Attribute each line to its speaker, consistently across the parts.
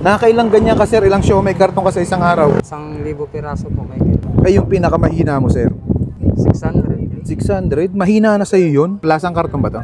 Speaker 1: Nakakailang ganyan ka, sir? Ilang siomai karton ka sa isang araw?
Speaker 2: 1,000 piraso po may ganun.
Speaker 1: Ay, yung pinakamahina mo, sir?
Speaker 2: 600.
Speaker 1: 600? Mahina na sa'yo yun? Lasang karton ba to?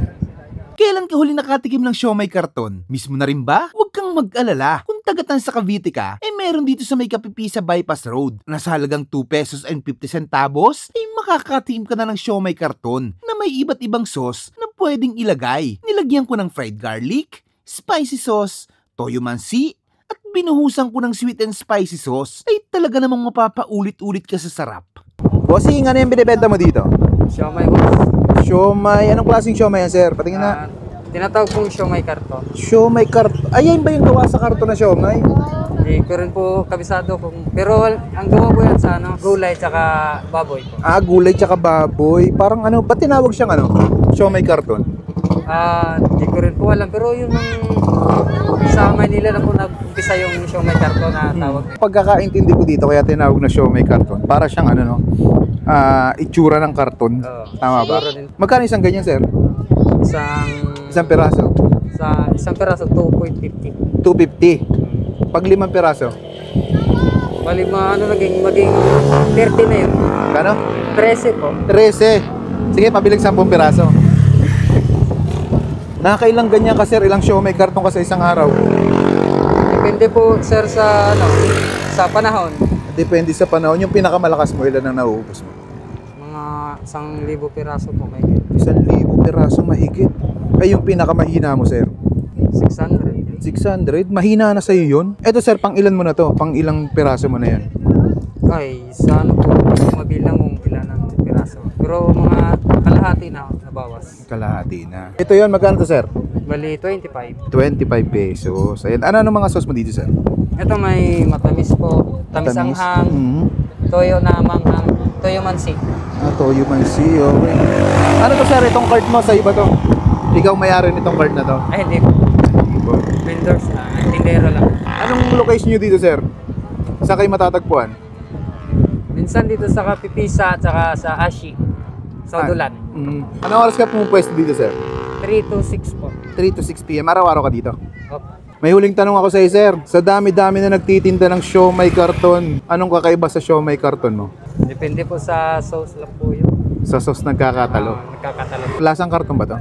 Speaker 1: Kailan ka huli nakatikim ng siomai karton? Mismo na rin ba? Huwag kang mag-alala. Kung tagatan sa Cavite ka, meron dito sa may Kapipisa Bypass Road na sa halagang 2 pesos and 50 centavos ay makakatikim ka na ng siomai karton na may iba't ibang sauce na pwedeng ilagay. Nilagyan ko ng fried garlic, spicy sauce, toyo mansi, at binuhusan ko ng sweet and spicy sauce. Ay talaga namang mapapaulit-ulit ka sa sarap. Bossing, ano yung binibenta mo dito?
Speaker 2: Siomai boss.
Speaker 1: Siomai, anong klaseng siomai yan, sir? Patingin na.
Speaker 2: Tinatawag pong siomai karton.
Speaker 1: Siomai karton. Ayan ba yung gawa sa karton na siomai?
Speaker 2: Hindi ko rin po kabisado kung... Pero ang gawa po yan sa ano, gulay tsaka baboy po.
Speaker 1: Ah, gulay tsaka baboy. Parang ano, ba't tinawag siyang ano? Siomai karton?
Speaker 2: Hindi ko rin po alam. Pero yun ang sa Manila na po nag-umpisa yung siomai karton na tawag.
Speaker 1: Pagkakaintindi ko dito, kaya tinawag na siomai karton. Para siyang ano, no? Itsura ng karton. Tama ba? Magkano isang ganyan, sir? Isang piraso?
Speaker 2: Sa isang piraso, 2.50.
Speaker 1: 250. Pag 5 piraso?
Speaker 2: Bali maging 30 na yun.
Speaker 1: Kano?
Speaker 2: 13 po.
Speaker 1: 13. Sige, pabilig 10 piraso. Nakakailang ganyan ka, sir? Ilang siomai karton ka sa isang araw?
Speaker 2: Depende po, sir, sa ano, sa panahon.
Speaker 1: Depende sa panahon. Yung pinakamalakas mo, ilan ang nauubos mo?
Speaker 2: Mga 1,000 piraso po may ganun.
Speaker 1: 1,000 piraso mahigit. Ay, yung pinakamahina mo, sir?
Speaker 2: 600.
Speaker 1: 600? Mahina na sa'yo yun? Eto, sir, pang ilan mo na to? Pang ilang piraso mo na yan?
Speaker 2: Ay, sa ano po, mabilang kung ilan ang piraso. Pero mga kalahati na nabawas.
Speaker 1: Kalahati na. Ito yun, magkano to, sir?
Speaker 2: Bali, 25.
Speaker 1: 25 pesos. Ayan. Ano mga sauce mo dito, sir?
Speaker 2: Ito may matamis po. Tamis anghang, toyo na manghang, toyo mansi.
Speaker 1: Toyo mansi, okay. Ano to, sir? Itong card mo, sa iba to? Ikaw may-ari nitong card na to?
Speaker 2: Ay, hindi po. Vendors na, tindero lang.
Speaker 1: Anong location nyo dito, sir? Saan kayo matatagpuan?
Speaker 2: Minsan dito sa Kapipisa at saka sa Ashi, sa Udulan.
Speaker 1: Anong oras ka pumupwesto dito, sir?
Speaker 2: 3 to 6 po.
Speaker 1: 3 to 6 p.m. Araw-araw ka dito?
Speaker 2: Opo.
Speaker 1: May huling tanong ako sa iyo, sir. Sa dami-dami na nagtitinda ng siomai karton, anong kakaiba sa siomai karton mo?
Speaker 2: Depende po sa sauce lang po yun.
Speaker 1: Sa sauce nagkakatalo.
Speaker 2: Nagkakatalo.
Speaker 1: Lasang karton ba to?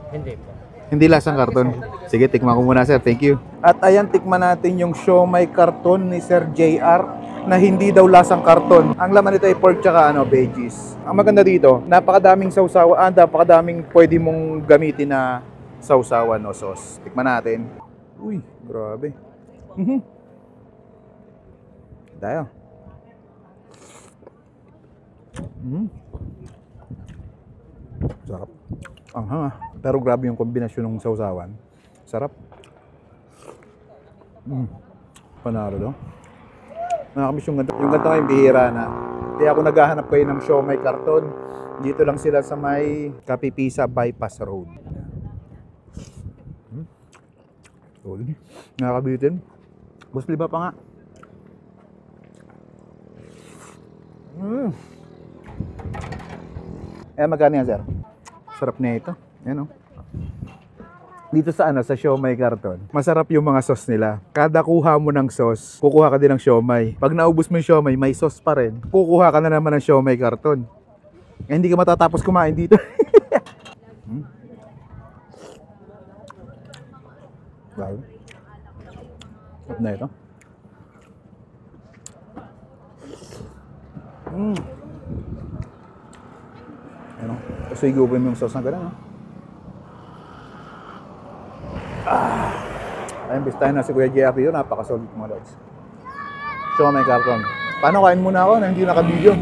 Speaker 2: Hindi po.
Speaker 1: Hindi lasang karton. Sige, tikman ko muna, sir. Thank you. At ayan, tikman natin yung siomai karton ni Sir JR na hindi daw lasang karton. Ang laman nito ay pork tsaka veggies. Ang maganda dito, napakadaming sausawan, napakadaming pwede mong gamitin na sausawan o sauce. Tikman natin. Uy, grabe. Tayo. Sarap. Ang hanga. Pero grabe yung kombinasyon ng sausawan. Sarap. Panalo daw. Nakakamiss yung ganito. Yung ganito ngayon bihira na. Kaya ako naghahanap kayo ng siomai karton. Dito lang sila sa may Kapipisa Bypass Road. Nakakabitin. Boss, liba pa nga. Magkano yan, sir? Sarap na ito. Yan, oh. Dito sa sa siomai karton, masarap yung mga sauce nila. Kada kuha mo ng sauce, kukuha ka din ng siomai. Pag naubos mo yung siomai, may sauce pa rin. Kukuha ka na naman ng siomai karton. Hindi ka matatapos kumain dito. Wow. Sarap na ito. Ano? Tapos higupin mo yung sauce na gano'n, no? Ayun, bistahin na si Kuya JR yun. Napakasolid mga lods. Siomai karton. Paano, kain muna ako na hindi naka-video?